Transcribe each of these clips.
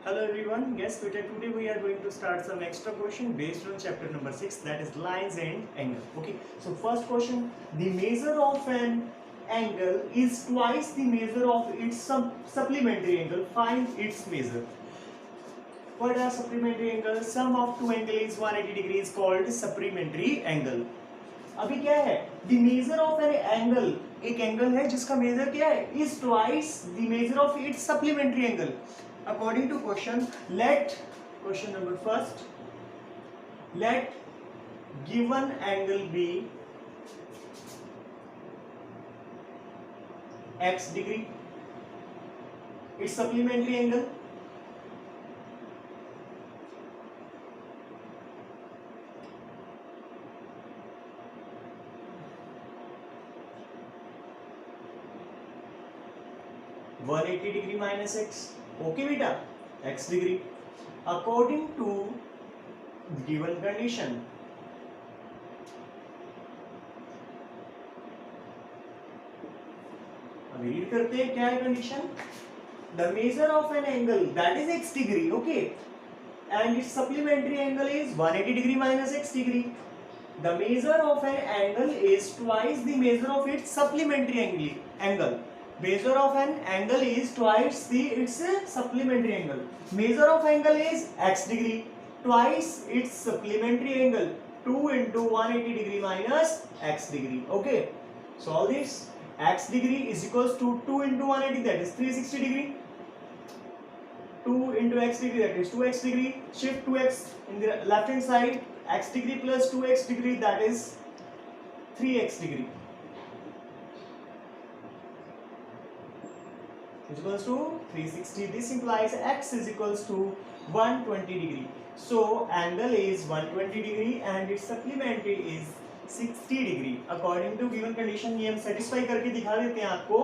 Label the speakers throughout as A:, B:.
A: Hello everyone, yes Peter, today we are going to start some extra question based on chapter number 6, that is lines and angle. Okay, so first question, the measure of an angle is twice the measure of its supplementary angle, find its measure. What are supplementary angles? Sum of two angles is 180 degrees called supplementary angle. अभी क्या है, the measure of an angle, एक angle है जिसका measure क्या है, is twice the measure of its supplementary angle according to question. Let question number first, let given angle be x degree, its supplementary angle. One eighty degree minus x. Okay बेटा, x degree according to given condition. अभी read करते हैं क्या है condition. The measure of an angle that is x degree, okay, and its supplementary angle is 180 degree minus x degree. The measure of an angle is twice the measure of its supplementary angle. Measure of an angle is twice its supplementary angle. Measure of angle is x degree, twice its supplementary angle, 2 into 180 degree minus x degree. Okay, solve this. X degree is equals to 2 into 180, that is 360 degree. 2 into x degree, that is 2x degree. Shift 2x in the left hand side. X degree plus 2x degree, that is 3x degree, is equals to 360. This implies x is equals to 120 degree. So angle is 120 degree and its supplementary is 60 degree. According to given condition, ये हम satisfy करके दिखा देते हैं आपको.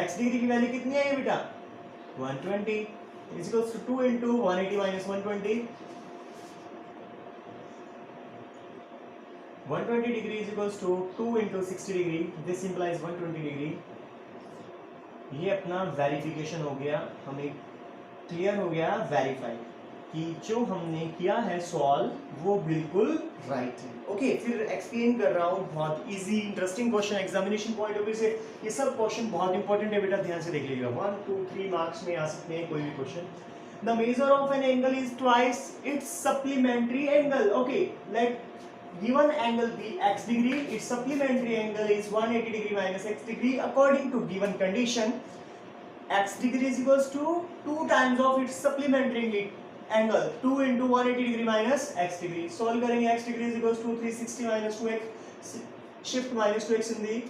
A: x degree की value कितनी आई है बेटा, 120, is equals to 2 into 180 minus 120. 120 degree is equals to 2 into 60 degree. This implies 120 degree. ये अपना वेरिफिकेशन हो गया, हमें क्लियर हो गया, वेरीफाई कि जो हमने किया है सॉल्व वो बिल्कुल राइट है. ओके, फिर एक्सप्लेन कर रहा हूँ. बहुत easy interesting question, examination point of view से ये सब क्वेश्चन बहुत इंपॉर्टेंट है बेटा, ध्यान से देख लीजिएगा. 1 2 3 मार्क्स में आ सकते हैं कोई भी question. The measure of an angle is twice its supplementary angle. Okay, let given angle be x degree, its supplementary angle is 180 degree minus x degree. According to given condition, x degree is equals to 2 times of its supplementary angle, 2 into 180 degree minus x degree. Solve करेंगे. x degree is equals to 360 minus 2x. Shift minus 2x in the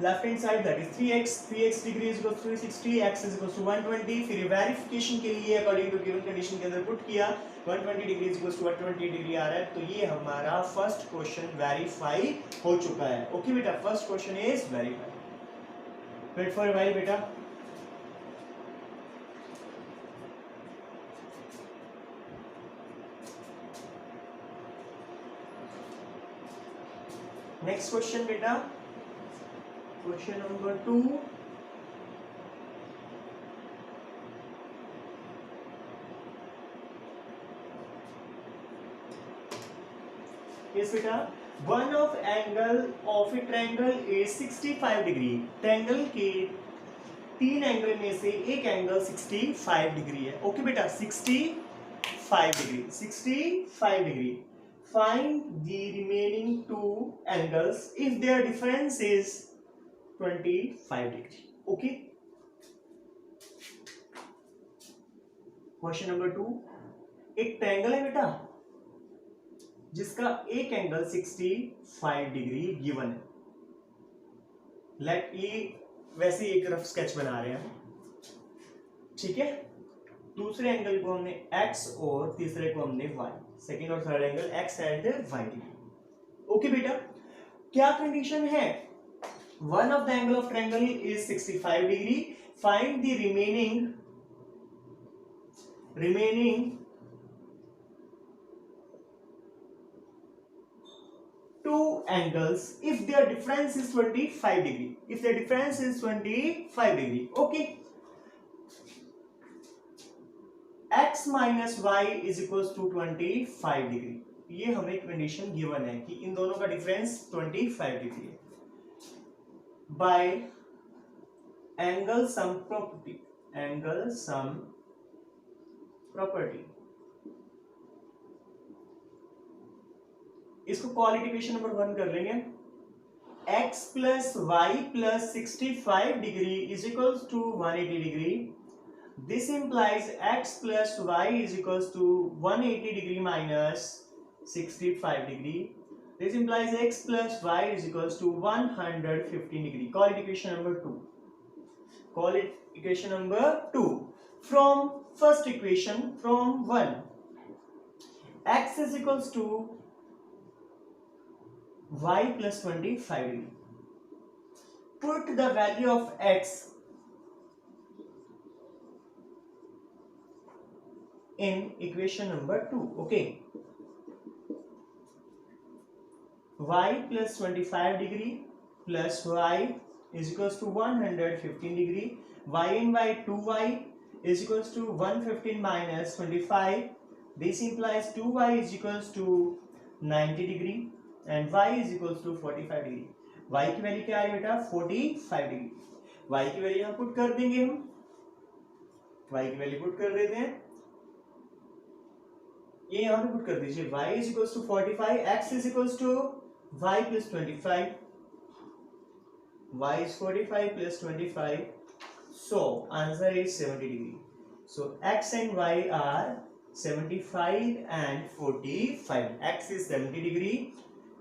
A: left hand side, that is 3x. 3x degree is equals to 360, x is equals to 120. फिर verification के लिए according to given condition के अंदर put किया, 120 degree is equals to 120 degree आ रहा है. तो ये हमारा फर्स्ट क्वेश्चन वेरीफाई हो चुका है. ओके बेटा, first question is verify. Wait for while बेटा. नेक्स्ट क्वेश्चन बेटा, क्वेश्चन नंबर 2. yes बेटा, one of angle of a triangle is 65 degree. Triangle के तीन एंगल में से एक एंगल 65 डिग्री है. ओके बेटा, 65 degree, 65 degree. Find the remaining two angles if their difference is 25 degree. Okay, question number 2. एक triangle है बेटा जिसका एक एंगल 65 डिग्री गिवन है. लेट ये वैसे एक रफ स्केच बना रहे हैं, ठीक है. दूसरे एंगल को हमने x और तीसरे को हमने y, सेकंड और third angle x and y degree. Okay बेटा, क्या कंडीशन है. One of the angle of triangle is 65 degree. Find the remaining two angles if their difference is 25 degree. If their difference is 25 degree. Okay. x minus y is equal to 25 degree. ये हमें condition given है कि इन दोनों का difference 25 degree है by angle sum property. Angle sum property, इसको quality equation number 1 कर लेंगे। x plus y plus 65 degree is equal to 180 degree. This implies x plus y is equal to 180 degree minus 65 degree. This implies x plus y is equal to 115 degree. Quality equation number 2। Quality equation number 2 from first equation from 1, x is equals to y plus 25 degree. Put the value of x in equation number 2. Okay, y plus 25 degree plus y is equals to 115 degree. Y and y 2y is equals to 115 minus 25. This implies 2y is equals to 90 degree and y is equals to 45 degree. y की value क्या आ रही है बेटा 45 degree. y की value यहाँ put कर देंगे हम, y की वैल्यू पुट कर देते हैं, ये यहाँ पे पुट कर दीजिए। y is equals to 45, x is equals to y plus 25, y is 45 plus 25, so answer is 70 degree. So x and y are 75 and 45. x is 70 degree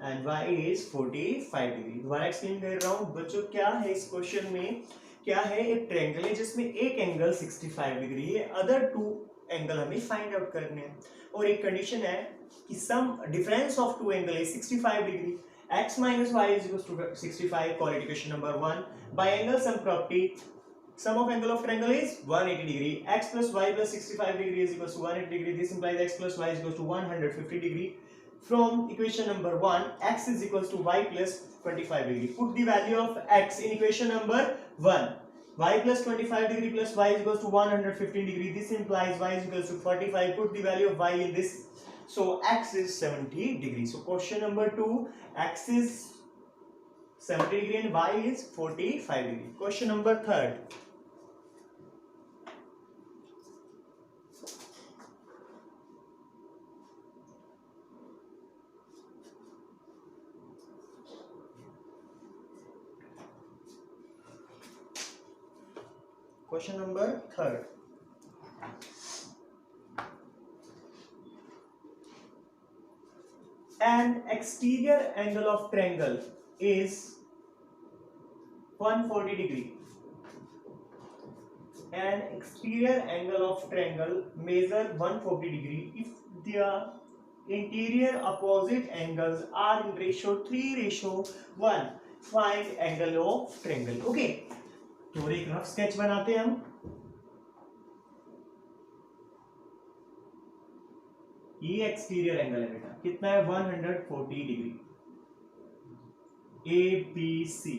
A: and y is 45 degree. दोबारा explain कर रहा हूँ बच्चों, क्या है इस question में, क्या है एक ट्रायंगल है जिसमें एक एंगल 65 डिग्री है, अदर टू एंगल हमें फाइंड आउट करने हैं, और एक कंडीशन है कि sum difference of two angle is 65 degree. x minus y is equals to 65, quality equation number 1 by angle sum property. Sum of angle of triangle is 180 degree. X plus y plus 65 degree is equals to 180 degree. This implies x plus y is equals to 150 degree. From equation number 1, x is equals to y plus 25 degree. Put the value of x in equation number 1. Y plus 25 degree plus y is equals to 115 degree. This implies y is equals to 45. Put the value of y in this. So x is 70 degree. So question number 2, x is 70 degree and y is 45 degree. Question number 3rd. Question number 3rd. An exterior angle of triangle is 140 degree. An exterior angle of triangle measure 140 degree if the interior opposite angles are in ratio 3:1. Find angle of triangle. Okay, तो एक rough sketch बनाते हैं हम। ये exterior angle है बेटा, कितना है 140 degree, A B C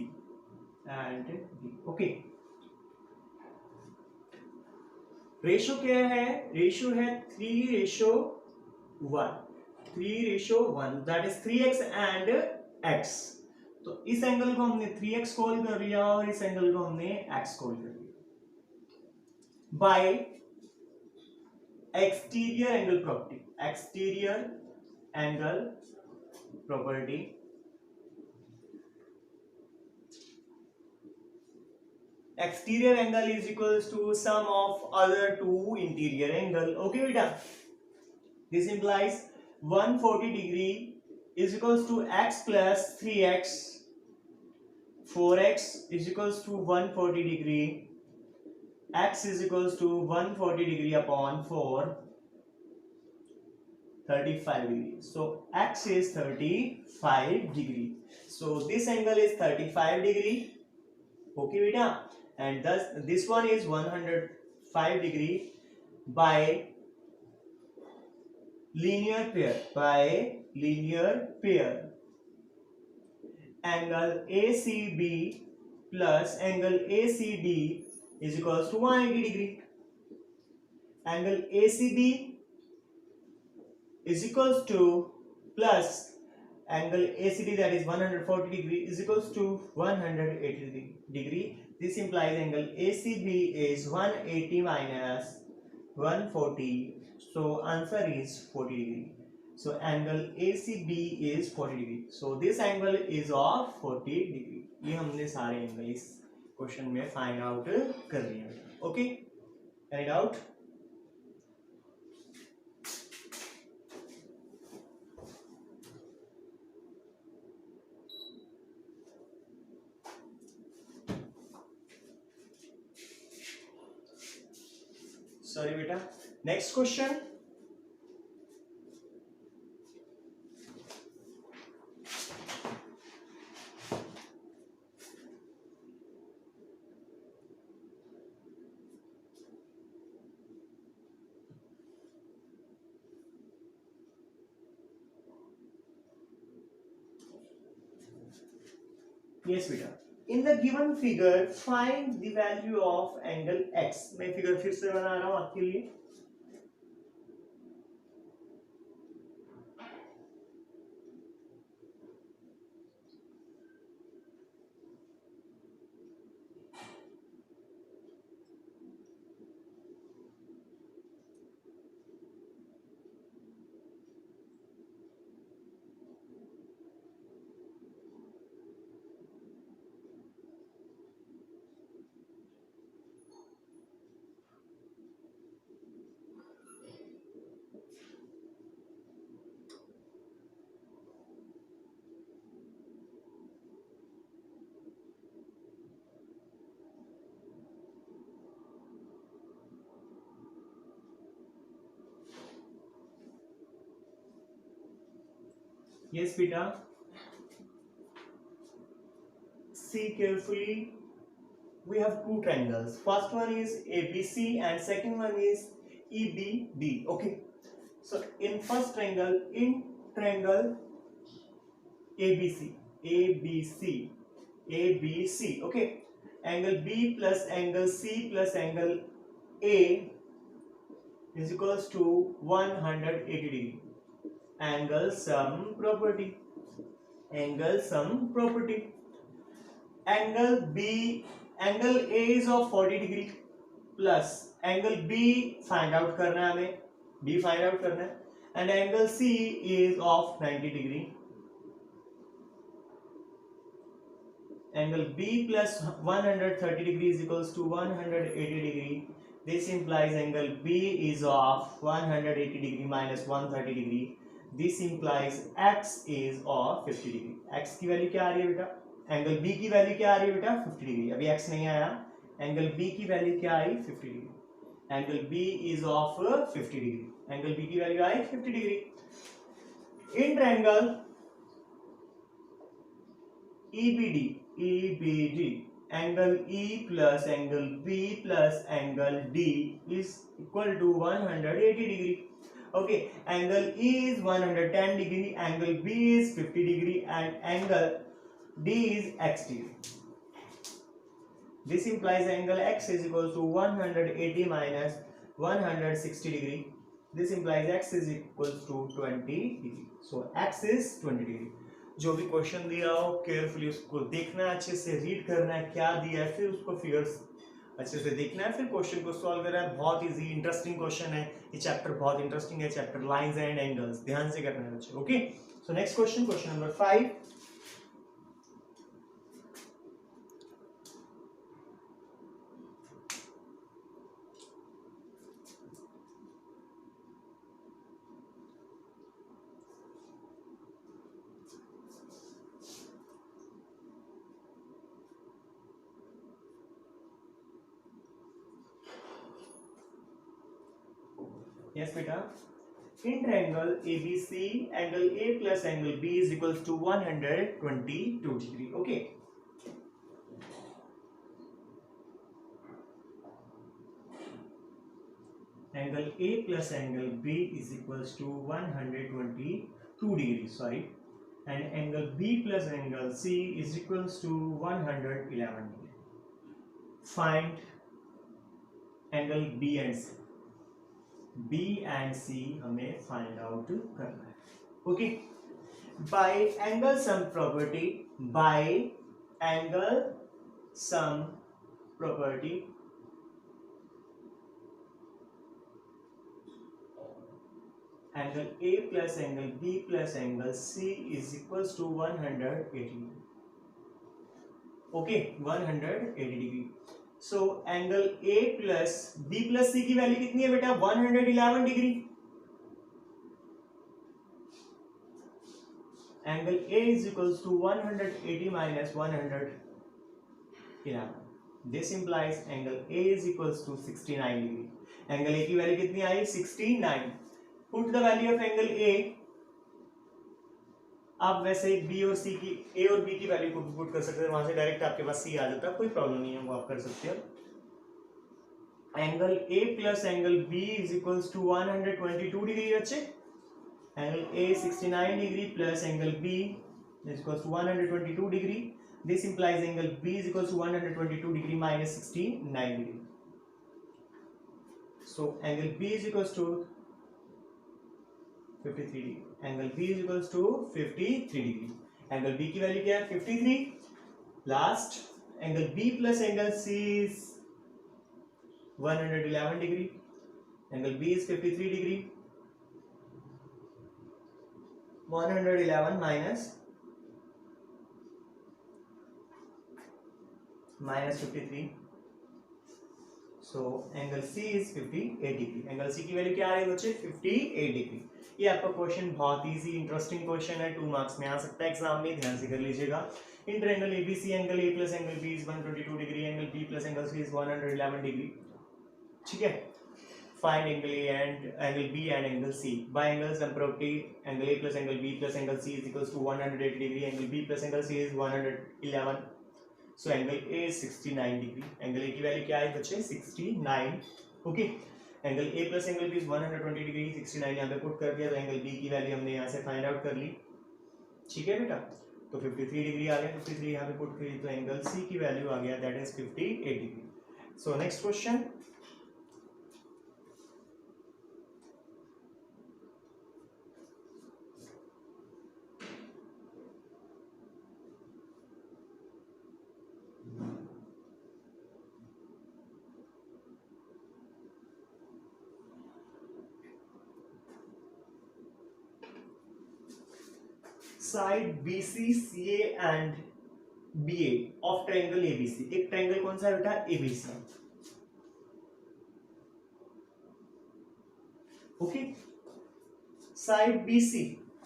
A: and B. Okay, ratio क्या है, रेशो है 3:1, 3:1 that is 3x and x। तो इस एंगल को हमने 3x कॉल कर लिया और इस एंगल को हमने x कॉल कर लिया bye exterior angle property. Exterior angle property, exterior angle is equals to sum of other two interior angle. Okay beta, this implies 140 degree is equals to x plus 3x, 4x is equals to 140 degree, x is equals to 140 degree upon 4, 35 degree. So x is 35 degree. So this angle is 35 degree. Okay beta, and thus this one is 105 degree by linear pair. By linear pair, angle ACB plus angle ACD is equals to 180 degree. angle ACB is equals to plus angle ACD, that is 140 degree, is equals to 180 degree. This implies angle ACB is 180 minus 140. So answer is 40 degree. So angle ACB is 40 degree. So this angle is of 40 degree. ये हमने सारे angle इस question में find out कर लिए हैं. Okay, any doubt? Sorry बेटा. Next question. Yes बेटा. In the given figure find the value of angle x. मैं फिगर फिर से बना रहा हूं आपके लिए. Yes beta. See carefully. We have two triangles. First one is ABC and second one is EBD. Okay. So in first triangle, in triangle ABC, okay. Angle B plus angle C plus angle A is equals to 180 degree. Angle sum property. Angle sum property. Angle A is of 40 degree plus angle B find out करना है हमें, B find out करना है, and angle C is of 90 degree. Angle B plus 130 degree is equals to 180 degree. This implies angle B is of 180 degree minus 130 degree. This implies X is of 50 degree. X की value क्या आ रही है बेटा? Angle B की value क्या आ रही है बेटा? 50 डिग्री. अभी एक्स नहीं आया. एंगल बी की वैल्यू क्या आई? 50 degree. Angle B is of 50 degree. Angle B की वैल्यू आई 50 degree. In triangle EBD angle E plus angle B plus angle D is equal to 180 degree. Okay, angle E is 110 degree, angle B is 50 degree, and angle D is x degree. This implies angle x is equal to 180 minus 160 degree. This implies x is equal to 20 degree. So x is 20 degree. जो भी question दिया हो carefully उसको देखना है, अच्छे से read करना है क्या दिया है, फिर उसको फिगर्स अच्छे से देखना है, फिर क्वेश्चन को सॉल्व करना है. बहुत इजी इंटरेस्टिंग क्वेश्चन है ये. चैप्टर बहुत इंटरेस्टिंग है. चैप्टर लाइंस एंड एंगल्स ध्यान से करना है बच्चे. Okay, so next question, question number 5. Yes beta. In triangle ABC, angle A plus angle B is equals to 122 degree. Okay. Angle A plus angle B is equals to 122 degree. Sorry. And angle B plus angle C is equals to 111 degree. Find angle B and C. B and C हमें find out करना है. Okay, by angle sum property, by angle sum property angle A plus angle B plus angle C is equals to 180. Okay, 180 degree. So angle A plus B plus C की value कितनी है बेटा? 111 degree. Angle A is equals to 180 minus 111. This implies angle A is equals to 69 degree. Angle A की value कितनी आई? 69. Put the value of angle A. आप वैसे B और C की, A और B की वैल्यू को पुट कर सकते हैं, वहां से डायरेक्ट आपके पास C आ जाता है, कोई प्रॉब्लम नहीं है, वो आप कर सकते हो. Angle A plus angle B is equals to 122 degree. बच्चे, angle A 69 degree plus angle B is equals to 122 degree. This implies angle B is equals to 122 degree minus 69 degree. So angle B is equals to 53 degree. Angle B is equals to 53 degree. Angle B की value क्या है? 53. Last, angle B plus angle C is 111 degree. Angle B is 53 degree. 111 minus 53. So angle C is 58 degree. Angle C की value क्या आ रही है बच्चे? 58 degree. ये आपका क्वेश्चन बहुत इजी इंटरेस्टिंग क्वेश्चन है, 2 मार्क्स में आ सकता है एग्जाम में, ध्यान से कर लीजिएगा. Inter angle ABC, angle A plus angle B is 122 degree, angle B plus angle C is 111 degree. ठीक है. Find angle A and angle B and angle C. By angle sum property angle A plus angle B plus angle C is equals to 180 degree, angle B plus angle C is 111. So angle A is 69 degree. Angle A की value क्या है बच्चे? 69. Okay, angle A plus angle B is 120 degree. 69 यहाँ पे put कर दिया, तो angle B की वैल्यू हमने यहाँ से फाइंड आउट कर ली. ठीक है बेटा, तो 53 डिग्री आ गया. 53 यहाँ पे पुट करी तो एंगल C की वैल्यू आ गया, that is 58 degree. So next question. Side BC, CA and BA of triangle ABC. एक ट्रायंगल कौन सा है बेटा? ABC. Okay, side BC,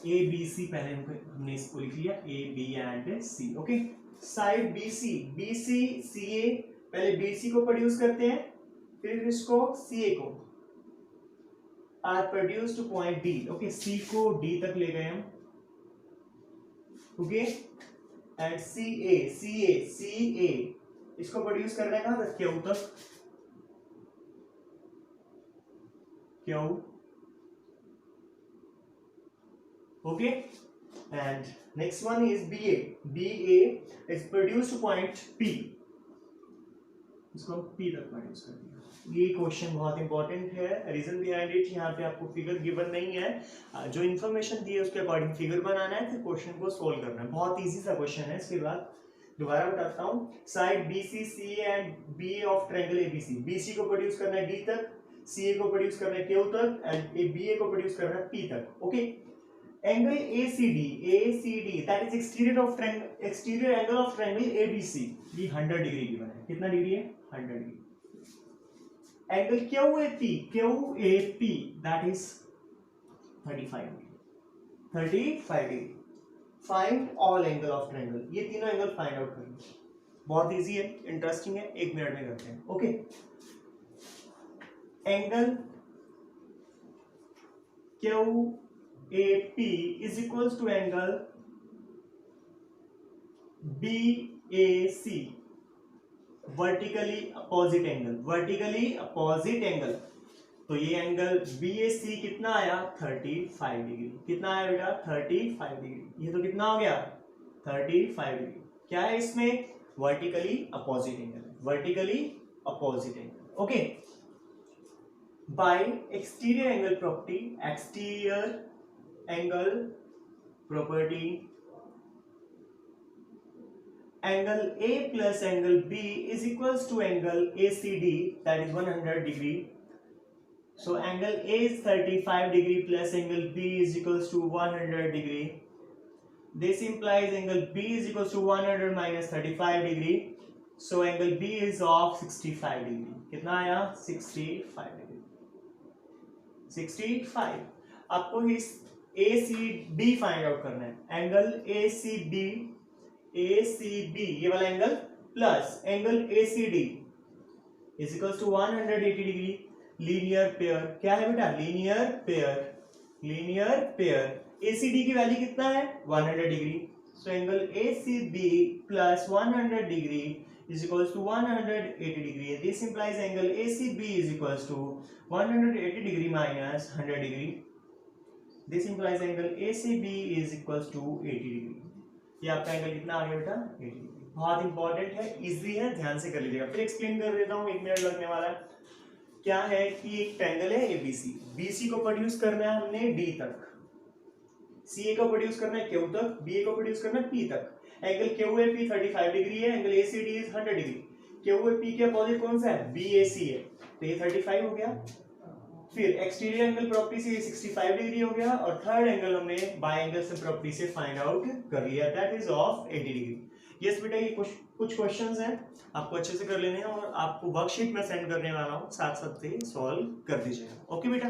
A: ABC पहले हमने इसको लिख लिया, A B and C. Okay, side BC, BC CA, पहले BC को प्रोड्यूस करते हैं, फिर इसको CA को, or produce to point D. Okay, C को D तक ले गए हम. ओके, एंड CA इसको प्रोड्यूस करना है कहां तक? Q तक. Q. Okay, and next one is BA is produce to point P. इसको हम P तक प्रोड्यूस कर दिया. ये क्वेश्चन बहुत इंपॉर्टेंट है. रीजन बिहाइंड इट, यहाँ पे आपको फिगर गिवन नहीं है, जो इन्फॉर्मेशन दी है उसके अकॉर्डिंग फिगर बनाना है, फिर क्वेश्चन को सोल्व करना है. बहुत इजी सा क्वेश्चन है. इसके बाद दोबारा बताता हूँ. Side BC, CA and BA of triangle ABC. BC को प्रोड्यूस करना है D तक, CA को प्रोड्यूस करना है Q तक, एंड BA को प्रोड्यूस करना है P तक. Okay, angle ACD that is exterior angle of triangle ABC. ये 100 डिग्री गिवन है. कितना डिग्री है? 100 degree. Angle QAP that is 35 degree. Find all angle of triangle. ये तीनों एंगल फाइंड आउट करना. बहुत इजी है, इंटरेस्टिंग है, 1 मिनट में करते हैं. Okay, angle QAP is equals to angle BAC, vertically opposite angle. तो ये एंगल BAC कितना आया? 35 डिग्री. कितना आया बेटा? 35 डिग्री. ये तो कितना हो गया? 35 डिग्री. क्या है इसमें? Vertically opposite angle. Okay, bye exterior angle property, exterior angle property, angle A plus angle B is equals to angle ACD, that is 100 degree. So angle A is 35 degree plus angle B is equals to 100 degree. This implies angle B is equals to 100 minus 35 degree. So angle B is of 65 degree. कितना आया? 65 degree. 65. आपको इस ACD find out करना है. Angle ACB ये वाला angle plus angle ACD is equals to 180 degree. Linear pair क्या है बेटा? लीनियर पेयर ACD की वैल्यू कितना है? 100 degree. So angle ACB plus 100 degree is equals to 180 degree. This implies angle ACB is equals to 180 degree minus 100 degree. This implies angle ACB is equals to 80 degree. ये आपका angle कितना आ गया बेटा? 80 degree. बहुत important है, easy है, ध्यान से कर लीजिएगा. फिर एक्सप्लेन कर देता हूँ, 1 मिनट लगने वाला है. क्या है कि एक ट्रायंगल है ABC. BC को प्रोड्यूस करना है हमने D तक, CA को प्रोड्यूस करना है Q तक, BA को प्रोड्यूस करना है P तक. एंगल QAP 35 डिग्री है, angle ACD is 100 degree. QAP के अपोजिट कौन सा है? BAC है, तो ये 35 हो गया. फिर एक्सटीरियर एंगल प्रॉपर्टी से 65 डिग्री हो गया, और थर्ड एंगल हमने बाय एंगल से प्रॉपर्टी से फाइंड आउट कर लिया, that is of 80 degree. Yes बेटा, ये कुछ क्वेश्चंस हैं, आपको अच्छे से कर लेने हैं, और आपको वर्कशीट में सेंड करने वाला हूँ, साथ साथ सॉल्व कर दीजिएगा. ओके बेटा.